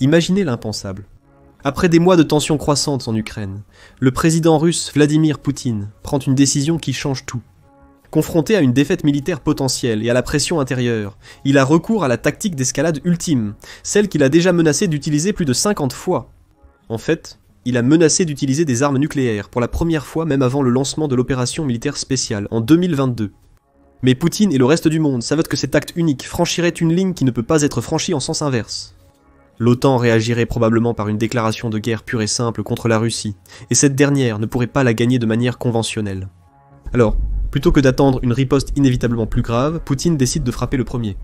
Imaginez l'impensable. Après des mois de tensions croissantes en Ukraine, le président russe Vladimir Poutine prend une décision qui change tout. Confronté à une défaite militaire potentielle et à la pression intérieure, il a recours à la tactique d'escalade ultime, celle qu'il a déjà menacé d'utiliser plus de 50 fois. En fait, il a menacé d'utiliser des armes nucléaires, pour la première fois même avant le lancement de l'opération militaire spéciale, en 2022. Mais Poutine et le reste du monde savent que cet acte unique franchirait une ligne qui ne peut pas être franchie en sens inverse. L'OTAN réagirait probablement par une déclaration de guerre pure et simple contre la Russie, et cette dernière ne pourrait pas la gagner de manière conventionnelle. Alors, plutôt que d'attendre une riposte inévitablement plus grave, Poutine décide de frapper le premier.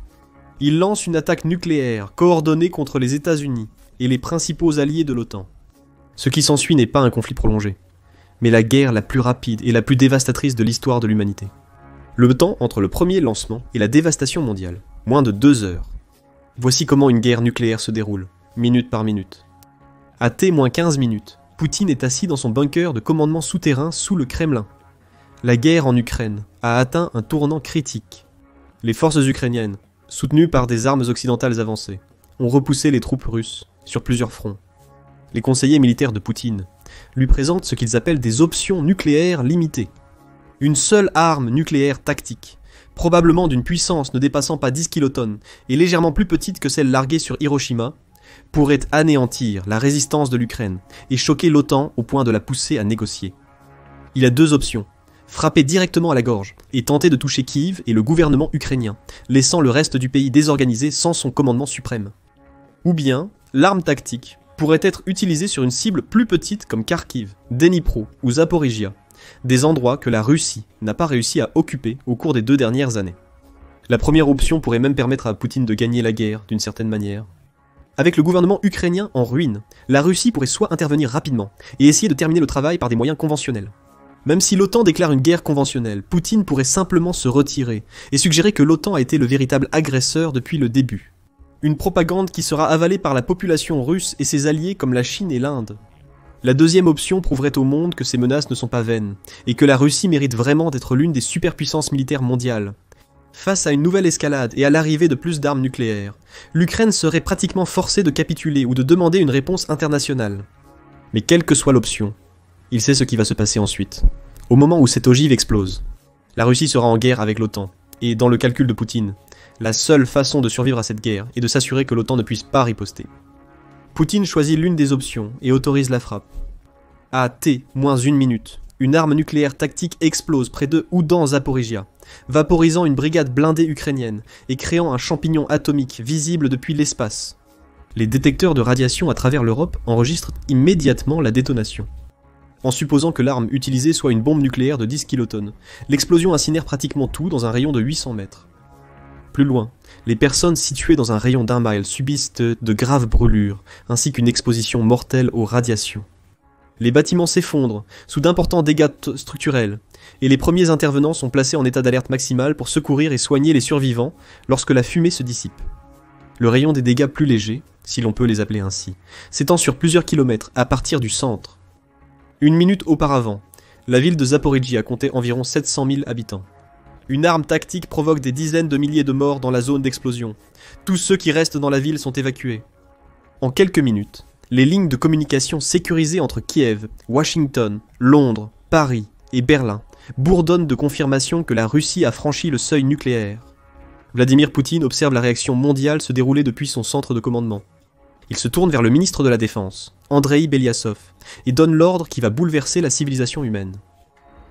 Il lance une attaque nucléaire coordonnée contre les États-Unis et les principaux alliés de l'OTAN. Ce qui s'ensuit n'est pas un conflit prolongé, mais la guerre la plus rapide et la plus dévastatrice de l'histoire de l'humanité. Le temps entre le premier lancement et la dévastation mondiale, moins de 2 heures. Voici comment une guerre nucléaire se déroule, minute par minute. À T-15 minutes, Poutine est assis dans son bunker de commandement souterrain sous le Kremlin. La guerre en Ukraine a atteint un tournant critique. Les forces ukrainiennes, soutenues par des armes occidentales avancées, ont repoussé les troupes russes sur plusieurs fronts. Les conseillers militaires de Poutine lui présentent ce qu'ils appellent des options nucléaires limitées. Une seule arme nucléaire tactique, probablement d'une puissance ne dépassant pas 10 kilotonnes et légèrement plus petite que celle larguée sur Hiroshima, pourrait anéantir la résistance de l'Ukraine et choquer l'OTAN au point de la pousser à négocier. Il a 2 options. Frapper directement à la gorge et tenter de toucher Kiev et le gouvernement ukrainien, laissant le reste du pays désorganisé sans son commandement suprême. Ou bien, l'arme tactique pourrait être utilisée sur une cible plus petite comme Kharkiv, Dnipro ou Zaporizhia, des endroits que la Russie n'a pas réussi à occuper au cours des 2 dernières années. La première option pourrait même permettre à Poutine de gagner la guerre d'une certaine manière. Avec le gouvernement ukrainien en ruine, la Russie pourrait soit intervenir rapidement et essayer de terminer le travail par des moyens conventionnels. Même si l'OTAN déclare une guerre conventionnelle, Poutine pourrait simplement se retirer et suggérer que l'OTAN a été le véritable agresseur depuis le début. Une propagande qui sera avalée par la population russe et ses alliés comme la Chine et l'Inde. La deuxième option prouverait au monde que ces menaces ne sont pas vaines, et que la Russie mérite vraiment d'être l'une des superpuissances militaires mondiales. Face à une nouvelle escalade et à l'arrivée de plus d'armes nucléaires, l'Ukraine serait pratiquement forcée de capituler ou de demander une réponse internationale. Mais quelle que soit l'option, il sait ce qui va se passer ensuite. Au moment où cette ogive explose, la Russie sera en guerre avec l'OTAN, et dans le calcul de Poutine, la seule façon de survivre à cette guerre est de s'assurer que l'OTAN ne puisse pas riposter. Poutine choisit l'une des options et autorise la frappe. À T-1 minute, une arme nucléaire tactique explose près de ou dans Zaporizhia, vaporisant une brigade blindée ukrainienne et créant un champignon atomique visible depuis l'espace. Les détecteurs de radiation à travers l'Europe enregistrent immédiatement la détonation. En supposant que l'arme utilisée soit une bombe nucléaire de 10 kilotonnes, l'explosion incinère pratiquement tout dans un rayon de 800 mètres. Plus loin, les personnes situées dans un rayon d'1 mile subissent de graves brûlures, ainsi qu'une exposition mortelle aux radiations. Les bâtiments s'effondrent, sous d'importants dégâts structurels, et les premiers intervenants sont placés en état d'alerte maximale pour secourir et soigner les survivants lorsque la fumée se dissipe. Le rayon des dégâts plus légers, si l'on peut les appeler ainsi, s'étend sur plusieurs kilomètres à partir du centre. Une minute auparavant, la ville de Zaporizhia comptait environ 700 000 habitants. Une arme tactique provoque des dizaines de milliers de morts dans la zone d'explosion. Tous ceux qui restent dans la ville sont évacués. En quelques minutes, les lignes de communication sécurisées entre Kiev, Washington, Londres, Paris et Berlin bourdonnent de confirmation que la Russie a franchi le seuil nucléaire. Vladimir Poutine observe la réaction mondiale se dérouler depuis son centre de commandement. Il se tourne vers le ministre de la Défense, Andreï Beliassov, et donne l'ordre qui va bouleverser la civilisation humaine.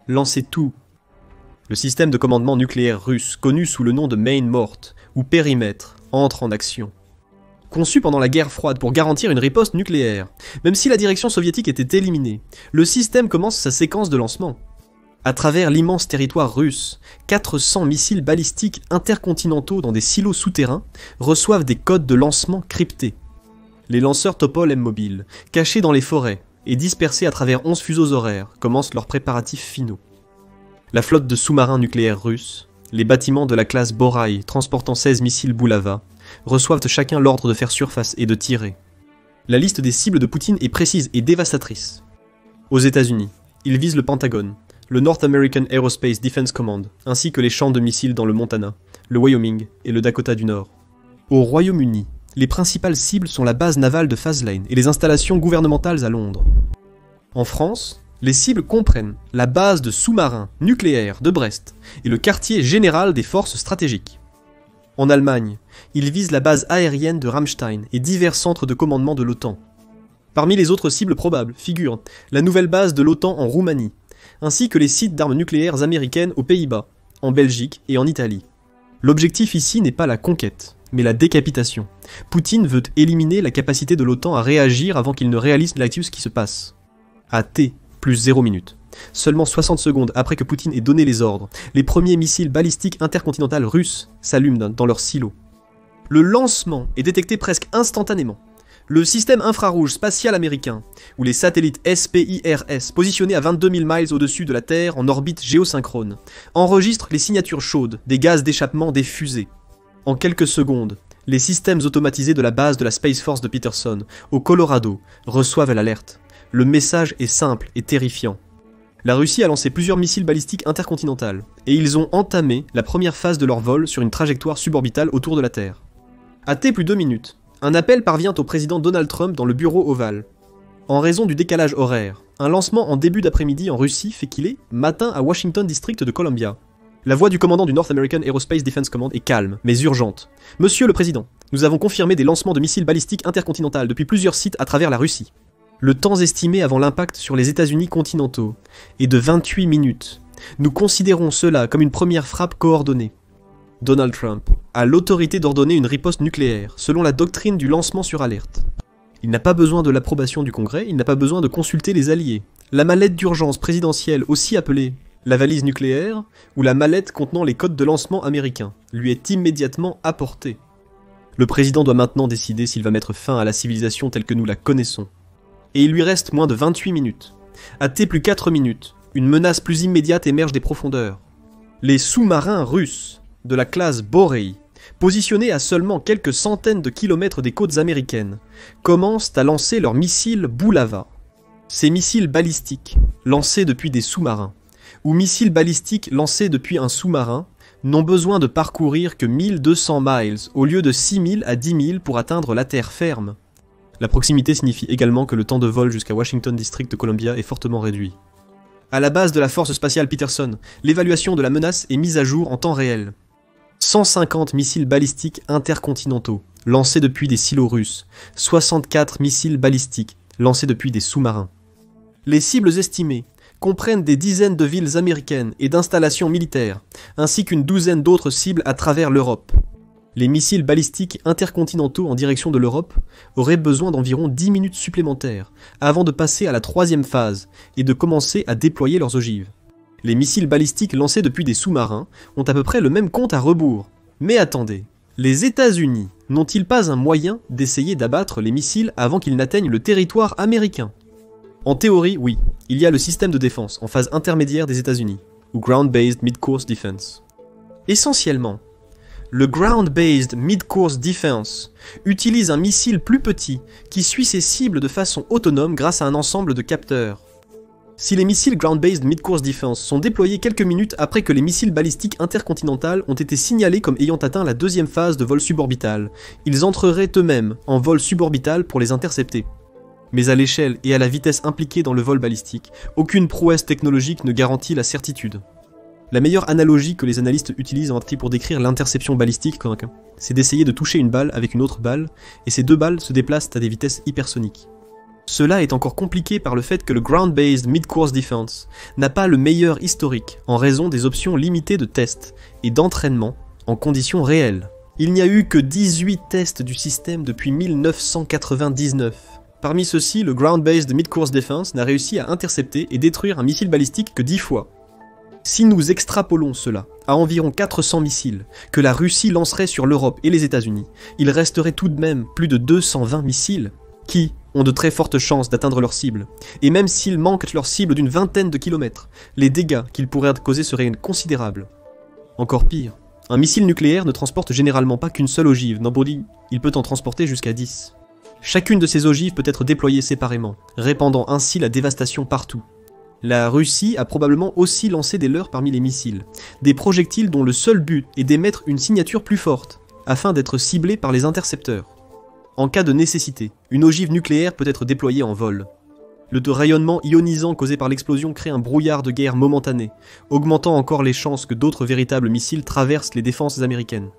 Lancez tout. Le système de commandement nucléaire russe, connu sous le nom de Main Mort, ou périmètre, entre en action. Conçu pendant la guerre froide pour garantir une riposte nucléaire, même si la direction soviétique était éliminée, le système commence sa séquence de lancement. À travers l'immense territoire russe, 400 missiles balistiques intercontinentaux dans des silos souterrains reçoivent des codes de lancement cryptés. Les lanceurs Topol M-Mobile, cachés dans les forêts et dispersés à travers 11 fuseaux horaires, commencent leurs préparatifs finaux. La flotte de sous-marins nucléaires russes, les bâtiments de la classe Boraï transportant 16 missiles Bulava, reçoivent chacun l'ordre de faire surface et de tirer. La liste des cibles de Poutine est précise et dévastatrice. Aux États-Unis, il vise le Pentagone, le North American Aerospace Defense Command, ainsi que les champs de missiles dans le Montana, le Wyoming et le Dakota du Nord. Au Royaume-Uni, Les principales cibles sont la base navale de Faslane et les installations gouvernementales à Londres. En France, les cibles comprennent la base de sous-marins nucléaires de Brest et le quartier général des forces stratégiques. En Allemagne, ils visent la base aérienne de Ramstein et divers centres de commandement de l'OTAN. Parmi les autres cibles probables figurent la nouvelle base de l'OTAN en Roumanie, ainsi que les sites d'armes nucléaires américaines aux Pays-Bas, en Belgique et en Italie. L'objectif ici n'est pas la conquête, mais la décapitation. Poutine veut éliminer la capacité de l'OTAN à réagir avant qu'il ne réalise ce qui se passe. À T plus 0 minutes. Seulement 60 secondes après que Poutine ait donné les ordres, les premiers missiles balistiques intercontinentaux russes s'allument dans leur silo. Le lancement est détecté presque instantanément. Le système infrarouge spatial américain, ou les satellites SPIRS positionnés à 22 000 miles au-dessus de la Terre en orbite géosynchrone, enregistrent les signatures chaudes des gaz d'échappement des fusées. En quelques secondes, les systèmes automatisés de la base de la Space Force de Peterson, au Colorado, reçoivent l'alerte. Le message est simple et terrifiant. La Russie a lancé plusieurs missiles balistiques intercontinentaux, et ils ont entamé la première phase de leur vol sur une trajectoire suborbitale autour de la Terre. À T plus 2 minutes, un appel parvient au président Donald Trump dans le bureau ovale. En raison du décalage horaire, un lancement en début d'après-midi en Russie fait qu'il est matin à Washington District de Columbia. La voix du commandant du North American Aerospace Defense Command est calme, mais urgente. Monsieur le Président, nous avons confirmé des lancements de missiles balistiques intercontinentaux depuis plusieurs sites à travers la Russie. Le temps estimé avant l'impact sur les États-Unis continentaux est de 28 minutes. Nous considérons cela comme une première frappe coordonnée. Donald Trump a l'autorité d'ordonner une riposte nucléaire, selon la doctrine du lancement sur alerte. Il n'a pas besoin de l'approbation du Congrès, il n'a pas besoin de consulter les alliés. La mallette d'urgence présidentielle, aussi appelée la valise nucléaire, ou la mallette contenant les codes de lancement américains, lui est immédiatement apportée. Le président doit maintenant décider s'il va mettre fin à la civilisation telle que nous la connaissons. Et il lui reste moins de 28 minutes. À T plus 4 minutes, une menace plus immédiate émerge des profondeurs. Les sous-marins russes de la classe Borei, positionnés à seulement quelques centaines de kilomètres des côtes américaines, commencent à lancer leurs missiles Bulava. Ces missiles balistiques, lancés depuis des sous-marins, ou missiles balistiques lancés depuis un sous-marin, n'ont besoin de parcourir que 1200 miles au lieu de 6000 à 10 000 pour atteindre la terre ferme. La proximité signifie également que le temps de vol jusqu'à Washington District de Columbia est fortement réduit. À la base de la force spatiale Peterson, l'évaluation de la menace est mise à jour en temps réel. 150 missiles balistiques intercontinentaux, lancés depuis des silos russes, 64 missiles balistiques, lancés depuis des sous-marins. Les cibles estimées comprennent des dizaines de villes américaines et d'installations militaires, ainsi qu'une douzaine d'autres cibles à travers l'Europe. Les missiles balistiques intercontinentaux en direction de l'Europe auraient besoin d'environ 10 minutes supplémentaires avant de passer à la troisième phase et de commencer à déployer leurs ogives. Les missiles balistiques lancés depuis des sous-marins ont à peu près le même compte à rebours. Mais attendez, les États-Unis n'ont-ils pas un moyen d'essayer d'abattre les missiles avant qu'ils n'atteignent le territoire américain? En théorie, oui, il y a le système de défense en phase intermédiaire des États-Unis, ou Ground-Based Mid-Course Defense. Essentiellement, le Ground-Based Mid-Course Defense utilise un missile plus petit qui suit ses cibles de façon autonome grâce à un ensemble de capteurs. Si les missiles Ground-Based Mid-Course Defense sont déployés quelques minutes après que les missiles balistiques intercontinentaux ont été signalés comme ayant atteint la deuxième phase de vol suborbital, ils entreraient eux-mêmes en vol suborbital pour les intercepter. Mais à l'échelle et à la vitesse impliquée dans le vol balistique, aucune prouesse technologique ne garantit la certitude. La meilleure analogie que les analystes utilisent pour décrire l'interception balistique, c'est d'essayer de toucher une balle avec une autre balle, et ces deux balles se déplacent à des vitesses hypersoniques. Cela est encore compliqué par le fait que le Ground-Based Mid-Course Defense n'a pas le meilleur historique en raison des options limitées de tests et d'entraînement en conditions réelles. Il n'y a eu que 18 tests du système depuis 1999. Parmi ceux-ci, le Ground-Based Mid-Course Defense n'a réussi à intercepter et détruire un missile balistique que 10 fois. Si nous extrapolons cela à environ 400 missiles que la Russie lancerait sur l'Europe et les États-Unis, il resterait tout de même plus de 220 missiles qui ont de très fortes chances d'atteindre leur cible. Et même s'ils manquent leur cible d'une vingtaine de kilomètres, les dégâts qu'ils pourraient causer seraient considérables. Encore pire, un missile nucléaire ne transporte généralement pas qu'une seule ogive, il peut en transporter jusqu'à 10. Chacune de ces ogives peut être déployée séparément, répandant ainsi la dévastation partout. La Russie a probablement aussi lancé des leurres parmi les missiles, des projectiles dont le seul but est d'émettre une signature plus forte, afin d'être ciblés par les intercepteurs. En cas de nécessité, une ogive nucléaire peut être déployée en vol. Le rayonnement ionisant causé par l'explosion crée un brouillard de guerre momentané, augmentant encore les chances que d'autres véritables missiles traversent les défenses américaines.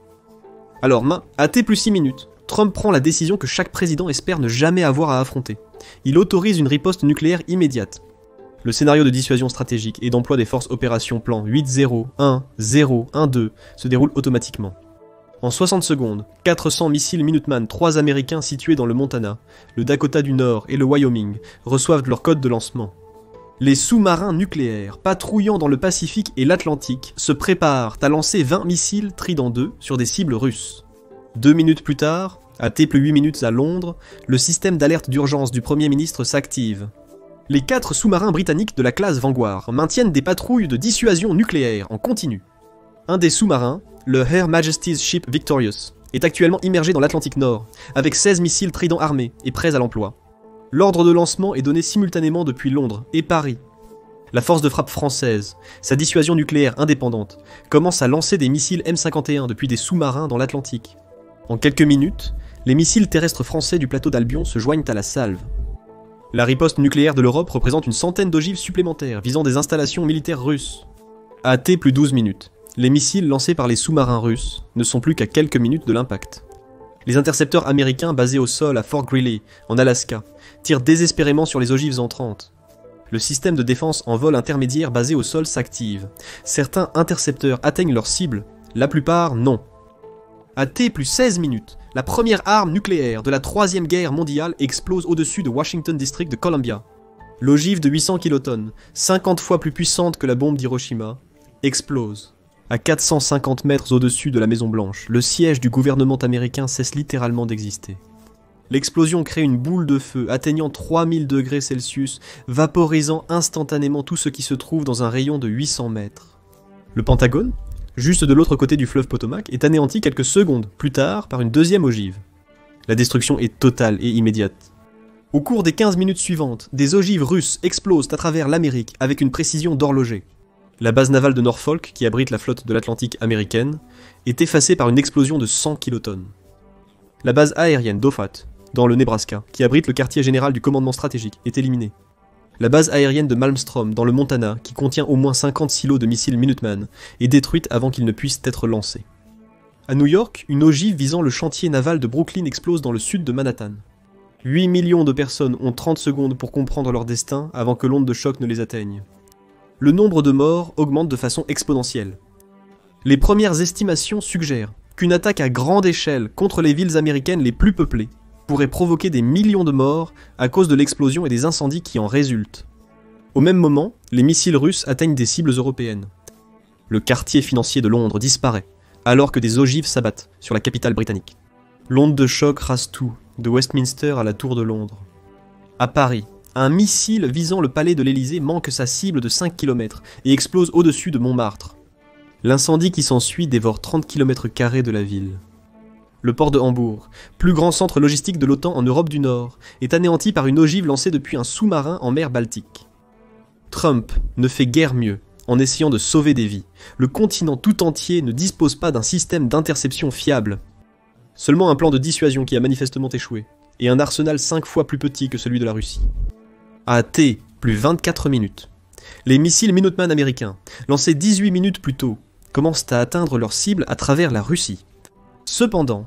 Alors, à T plus 6 minutes, Trump prend la décision que chaque président espère ne jamais avoir à affronter. Il autorise une riposte nucléaire immédiate. Le scénario de dissuasion stratégique et d'emploi des forces opération plan 8-0-1-0-1-2 se déroule automatiquement. En 60 secondes, 400 missiles Minuteman, 3 américains situés dans le Montana, le Dakota du Nord et le Wyoming, reçoivent leur code de lancement. Les sous-marins nucléaires, patrouillant dans le Pacifique et l'Atlantique, se préparent à lancer 20 missiles Trident II sur des cibles russes. 2 minutes plus tard, à T plus 8 minutes à Londres, le système d'alerte d'urgence du Premier ministre s'active. Les 4 sous-marins britanniques de la classe Vanguard maintiennent des patrouilles de dissuasion nucléaire en continu. Un des sous-marins, le Her Majesty's Ship Victorious, est actuellement immergé dans l'Atlantique Nord, avec 16 missiles Trident armés et prêts à l'emploi. L'ordre de lancement est donné simultanément depuis Londres et Paris. La force de frappe française, sa dissuasion nucléaire indépendante, commence à lancer des missiles M51 depuis des sous-marins dans l'Atlantique. En quelques minutes, les missiles terrestres français du plateau d'Albion se joignent à la salve. La riposte nucléaire de l'Europe représente une centaine d'ogives supplémentaires visant des installations militaires russes. À T plus 12 minutes, les missiles lancés par les sous-marins russes ne sont plus qu'à quelques minutes de l'impact. Les intercepteurs américains basés au sol à Fort Greely, en Alaska, tirent désespérément sur les ogives entrantes. Le système de défense en vol intermédiaire basé au sol s'active. Certains intercepteurs atteignent leur cible, la plupart non. À T plus 16 minutes, la première arme nucléaire de la Troisième Guerre mondiale explose au-dessus de Washington District de Columbia. L'ogive de 800 kilotonnes, 50 fois plus puissante que la bombe d'Hiroshima, explose. À 450 mètres au-dessus de la Maison Blanche, le siège du gouvernement américain cesse littéralement d'exister. L'explosion crée une boule de feu atteignant 3000 degrés Celsius, vaporisant instantanément tout ce qui se trouve dans un rayon de 800 mètres. Le Pentagone, juste de l'autre côté du fleuve Potomac, est anéanti quelques secondes plus tard par une deuxième ogive. La destruction est totale et immédiate. Au cours des 15 minutes suivantes, des ogives russes explosent à travers l'Amérique avec une précision d'horloger. La base navale de Norfolk, qui abrite la flotte de l'Atlantique américaine, est effacée par une explosion de 100 kilotonnes. La base aérienne d'Offutt, dans le Nebraska, qui abrite le quartier général du commandement stratégique, est éliminée. La base aérienne de Malmstrom, dans le Montana, qui contient au moins 50 silos de missiles Minuteman, est détruite avant qu'ils ne puissent être lancés. À New York, une ogive visant le chantier naval de Brooklyn explose dans le sud de Manhattan. 8 millions de personnes ont 30 secondes pour comprendre leur destin avant que l'onde de choc ne les atteigne. Le nombre de morts augmente de façon exponentielle. Les premières estimations suggèrent qu'une attaque à grande échelle contre les villes américaines les plus peuplées pourrait provoquer des millions de morts à cause de l'explosion et des incendies qui en résultent. Au même moment, les missiles russes atteignent des cibles européennes. Le quartier financier de Londres disparaît, alors que des ogives s'abattent sur la capitale britannique. L'onde de choc rase tout, de Westminster à la Tour de Londres. À Paris, un missile visant le palais de l'Élysée manque sa cible de 5 km et explose au-dessus de Montmartre. L'incendie qui s'ensuit dévore 30 km² de la ville. Le port de Hambourg, plus grand centre logistique de l'OTAN en Europe du Nord, est anéanti par une ogive lancée depuis un sous-marin en mer Baltique. Trump ne fait guère mieux en essayant de sauver des vies. Le continent tout entier ne dispose pas d'un système d'interception fiable. Seulement un plan de dissuasion qui a manifestement échoué, et un arsenal 5 fois plus petit que celui de la Russie. À T plus 24 minutes, les missiles Minuteman américains, lancés 18 minutes plus tôt, commencent à atteindre leur cible à travers la Russie. Cependant,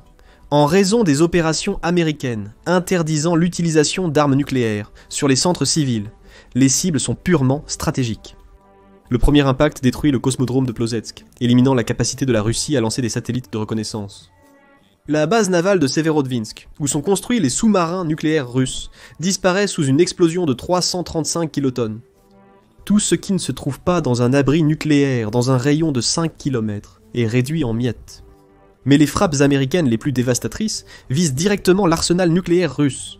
en raison des opérations américaines interdisant l'utilisation d'armes nucléaires sur les centres civils, les cibles sont purement stratégiques. Le premier impact détruit le cosmodrome de Plozetsk, éliminant la capacité de la Russie à lancer des satellites de reconnaissance. La base navale de Severodvinsk, où sont construits les sous-marins nucléaires russes, disparaît sous une explosion de 335 kilotonnes. Tout ce qui ne se trouve pas dans un abri nucléaire dans un rayon de 5 km est réduit en miettes. Mais les frappes américaines les plus dévastatrices visent directement l'arsenal nucléaire russe.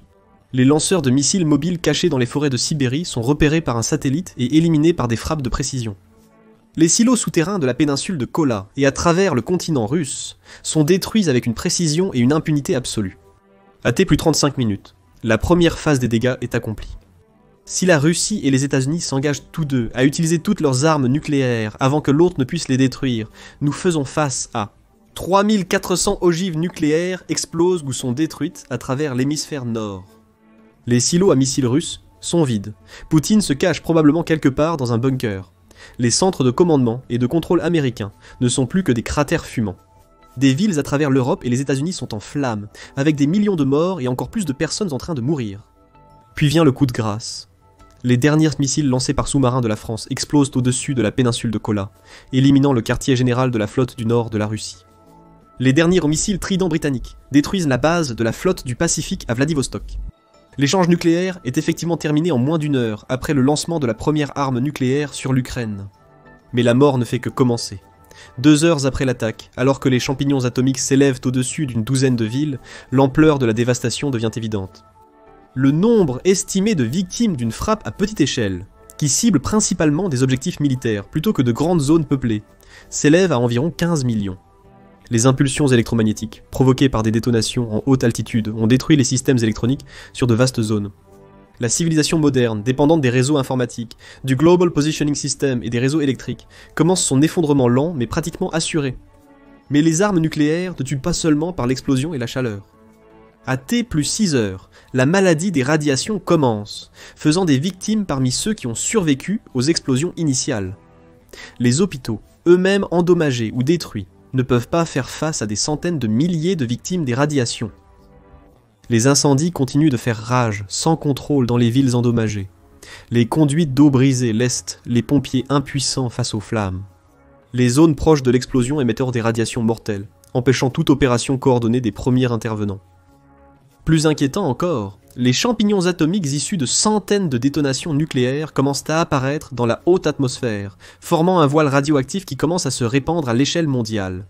Les lanceurs de missiles mobiles cachés dans les forêts de Sibérie sont repérés par un satellite et éliminés par des frappes de précision. Les silos souterrains de la péninsule de Kola et à travers le continent russe sont détruits avec une précision et une impunité absolue. À T plus 35 minutes, la première phase des dégâts est accomplie. Si la Russie et les États-Unis s'engagent tous deux à utiliser toutes leurs armes nucléaires avant que l'autre ne puisse les détruire, nous faisons face à 3400 ogives nucléaires explosent ou sont détruites à travers l'hémisphère nord. Les silos à missiles russes sont vides. Poutine se cache probablement quelque part dans un bunker. Les centres de commandement et de contrôle américains ne sont plus que des cratères fumants. Des villes à travers l'Europe et les États-Unis sont en flammes, avec des millions de morts et encore plus de personnes en train de mourir. Puis vient le coup de grâce. Les derniers missiles lancés par sous-marins de la France explosent au-dessus de la péninsule de Kola, éliminant le quartier général de la flotte du nord de la Russie. Les derniers missiles Trident britanniques détruisent la base de la flotte du Pacifique à Vladivostok. L'échange nucléaire est effectivement terminé en moins d'une heure après le lancement de la première arme nucléaire sur l'Ukraine. Mais la mort ne fait que commencer. 2 heures après l'attaque, alors que les champignons atomiques s'élèvent au-dessus d'une douzaine de villes, l'ampleur de la dévastation devient évidente. Le nombre estimé de victimes d'une frappe à petite échelle, qui cible principalement des objectifs militaires plutôt que de grandes zones peuplées, s'élève à environ 15 millions. Les impulsions électromagnétiques, provoquées par des détonations en haute altitude, ont détruit les systèmes électroniques sur de vastes zones. La civilisation moderne, dépendante des réseaux informatiques, du Global Positioning System et des réseaux électriques, commence son effondrement lent mais pratiquement assuré. Mais les armes nucléaires ne tuent pas seulement par l'explosion et la chaleur. À T plus 6 heures, la maladie des radiations commence, faisant des victimes parmi ceux qui ont survécu aux explosions initiales. Les hôpitaux, eux-mêmes endommagés ou détruits, ne peuvent pas faire face à des centaines de milliers de victimes des radiations. Les incendies continuent de faire rage, sans contrôle dans les villes endommagées. Les conduites d'eau brisées laissent les pompiers impuissants face aux flammes. Les zones proches de l'explosion émettent des radiations mortelles, empêchant toute opération coordonnée des premiers intervenants. Plus inquiétant encore, les champignons atomiques issus de centaines de détonations nucléaires commencent à apparaître dans la haute atmosphère, formant un voile radioactif qui commence à se répandre à l'échelle mondiale.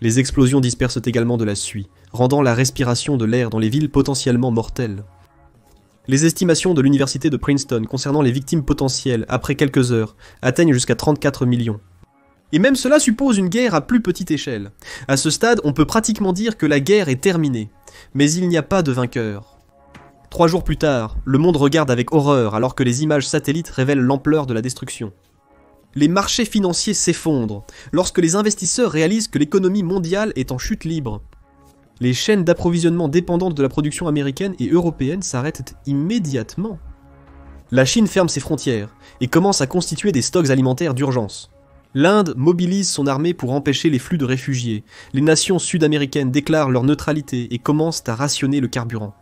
Les explosions dispersent également de la suie, rendant la respiration de l'air dans les villes potentiellement mortelles. Les estimations de l'université de Princeton concernant les victimes potentielles après quelques heures atteignent jusqu'à 34 millions. Et même cela suppose une guerre à plus petite échelle. À ce stade, on peut pratiquement dire que la guerre est terminée, mais il n'y a pas de vainqueur. 3 jours plus tard, le monde regarde avec horreur alors que les images satellites révèlent l'ampleur de la destruction. Les marchés financiers s'effondrent lorsque les investisseurs réalisent que l'économie mondiale est en chute libre. Les chaînes d'approvisionnement dépendantes de la production américaine et européenne s'arrêtent immédiatement. La Chine ferme ses frontières et commence à constituer des stocks alimentaires d'urgence. L'Inde mobilise son armée pour empêcher les flux de réfugiés. Les nations sud-américaines déclarent leur neutralité et commencent à rationner le carburant.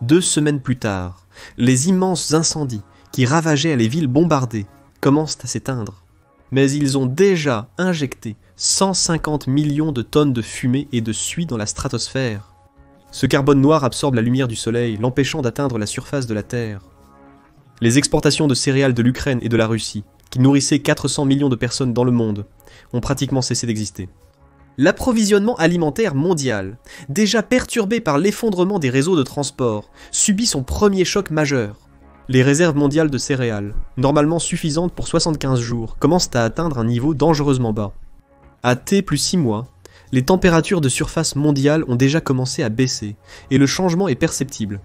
2 semaines plus tard, les immenses incendies qui ravageaient les villes bombardées commencent à s'éteindre. Mais ils ont déjà injecté 150 millions de tonnes de fumée et de suie dans la stratosphère. Ce carbone noir absorbe la lumière du soleil, l'empêchant d'atteindre la surface de la Terre. Les exportations de céréales de l'Ukraine et de la Russie, qui nourrissaient 400 millions de personnes dans le monde, ont pratiquement cessé d'exister. L'approvisionnement alimentaire mondial, déjà perturbé par l'effondrement des réseaux de transport, subit son premier choc majeur. Les réserves mondiales de céréales, normalement suffisantes pour 75 jours, commencent à atteindre un niveau dangereusement bas. À T plus 6 mois, les températures de surface mondiale ont déjà commencé à baisser, et le changement est perceptible.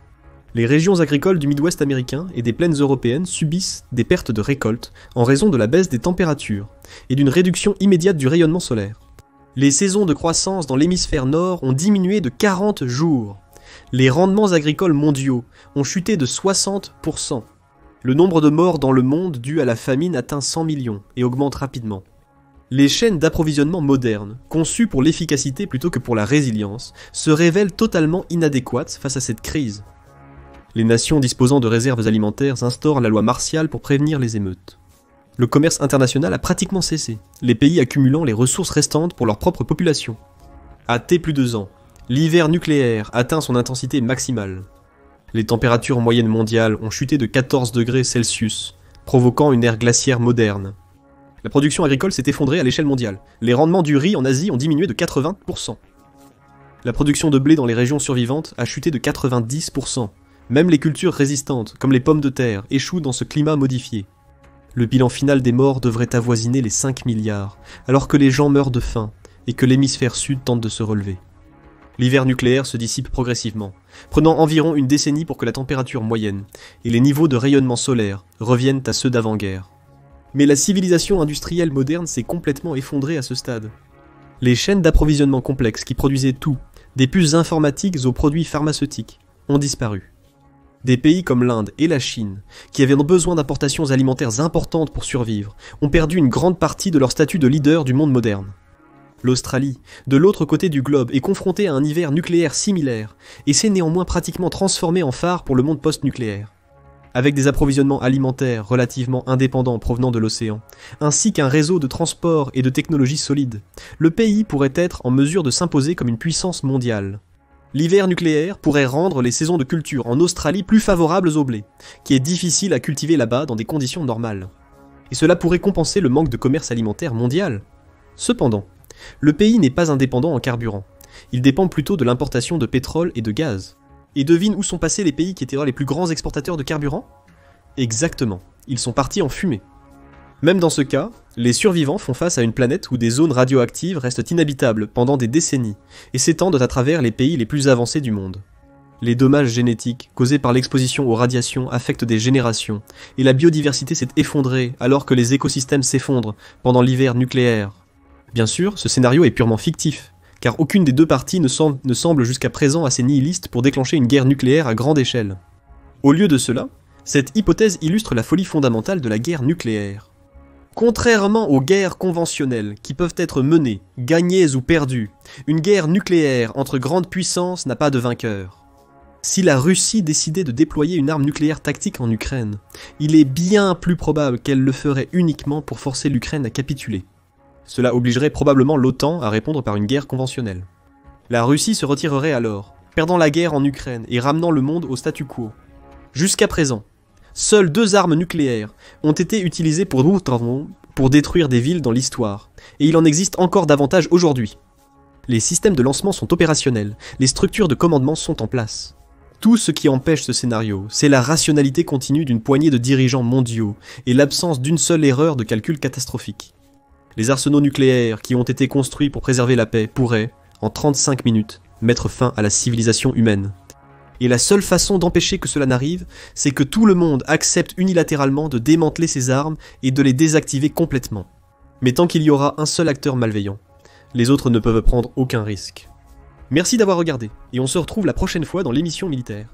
Les régions agricoles du Midwest américain et des plaines européennes subissent des pertes de récolte en raison de la baisse des températures et d'une réduction immédiate du rayonnement solaire. Les saisons de croissance dans l'hémisphère nord ont diminué de 40 jours. Les rendements agricoles mondiaux ont chuté de 60%. Le nombre de morts dans le monde dû à la famine atteint 100 millions et augmente rapidement. Les chaînes d'approvisionnement modernes, conçues pour l'efficacité plutôt que pour la résilience, se révèlent totalement inadéquates face à cette crise. Les nations disposant de réserves alimentaires instaurent la loi martiale pour prévenir les émeutes. Le commerce international a pratiquement cessé, les pays accumulant les ressources restantes pour leur propre population. À T plus 2 ans, l'hiver nucléaire atteint son intensité maximale. Les températures moyennes mondiales ont chuté de 14 degrés Celsius, provoquant une ère glaciaire moderne. La production agricole s'est effondrée à l'échelle mondiale. Les rendements du riz en Asie ont diminué de 80%. La production de blé dans les régions survivantes a chuté de 90%. Même les cultures résistantes, comme les pommes de terre, échouent dans ce climat modifié. Le bilan final des morts devrait avoisiner les 5 milliards, alors que les gens meurent de faim et que l'hémisphère sud tente de se relever. L'hiver nucléaire se dissipe progressivement, prenant environ une décennie pour que la température moyenne et les niveaux de rayonnement solaire reviennent à ceux d'avant-guerre. Mais la civilisation industrielle moderne s'est complètement effondrée à ce stade. Les chaînes d'approvisionnement complexes qui produisaient tout, des puces informatiques aux produits pharmaceutiques, ont disparu. Des pays comme l'Inde et la Chine, qui avaient besoin d'importations alimentaires importantes pour survivre, ont perdu une grande partie de leur statut de leader du monde moderne. L'Australie, de l'autre côté du globe, est confrontée à un hiver nucléaire similaire, et s'est néanmoins pratiquement transformée en phare pour le monde post-nucléaire. Avec des approvisionnements alimentaires relativement indépendants provenant de l'océan, ainsi qu'un réseau de transport et de technologies solides, le pays pourrait être en mesure de s'imposer comme une puissance mondiale. L'hiver nucléaire pourrait rendre les saisons de culture en Australie plus favorables au blé, qui est difficile à cultiver là-bas dans des conditions normales. Et cela pourrait compenser le manque de commerce alimentaire mondial. Cependant, le pays n'est pas indépendant en carburant. Il dépend plutôt de l'importation de pétrole et de gaz. Et devine où sont passés les pays qui étaient les plus grands exportateurs de carburant ? Exactement, ils sont partis en fumée. Même dans ce cas, les survivants font face à une planète où des zones radioactives restent inhabitables pendant des décennies et s'étendent à travers les pays les plus avancés du monde. Les dommages génétiques causés par l'exposition aux radiations affectent des générations et la biodiversité s'est effondrée alors que les écosystèmes s'effondrent pendant l'hiver nucléaire. Bien sûr, ce scénario est purement fictif, car aucune des deux parties ne semble jusqu'à présent assez nihiliste pour déclencher une guerre nucléaire à grande échelle. Au lieu de cela, cette hypothèse illustre la folie fondamentale de la guerre nucléaire. Contrairement aux guerres conventionnelles qui peuvent être menées, gagnées ou perdues, une guerre nucléaire entre grandes puissances n'a pas de vainqueur. Si la Russie décidait de déployer une arme nucléaire tactique en Ukraine, il est bien plus probable qu'elle le ferait uniquement pour forcer l'Ukraine à capituler. Cela obligerait probablement l'OTAN à répondre par une guerre conventionnelle. La Russie se retirerait alors, perdant la guerre en Ukraine et ramenant le monde au statu quo. Jusqu'à présent, seules 2 armes nucléaires ont été utilisées pour détruire des villes dans l'histoire, et il en existe encore davantage aujourd'hui. Les systèmes de lancement sont opérationnels, les structures de commandement sont en place. Tout ce qui empêche ce scénario, c'est la rationalité continue d'une poignée de dirigeants mondiaux et l'absence d'une seule erreur de calcul catastrophique. Les arsenaux nucléaires qui ont été construits pour préserver la paix pourraient, en 35 minutes, mettre fin à la civilisation humaine. Et la seule façon d'empêcher que cela n'arrive, c'est que tout le monde accepte unilatéralement de démanteler ces armes et de les désactiver complètement. Mais tant qu'il y aura un seul acteur malveillant, les autres ne peuvent prendre aucun risque. Merci d'avoir regardé, et on se retrouve la prochaine fois dans l'émission militaire.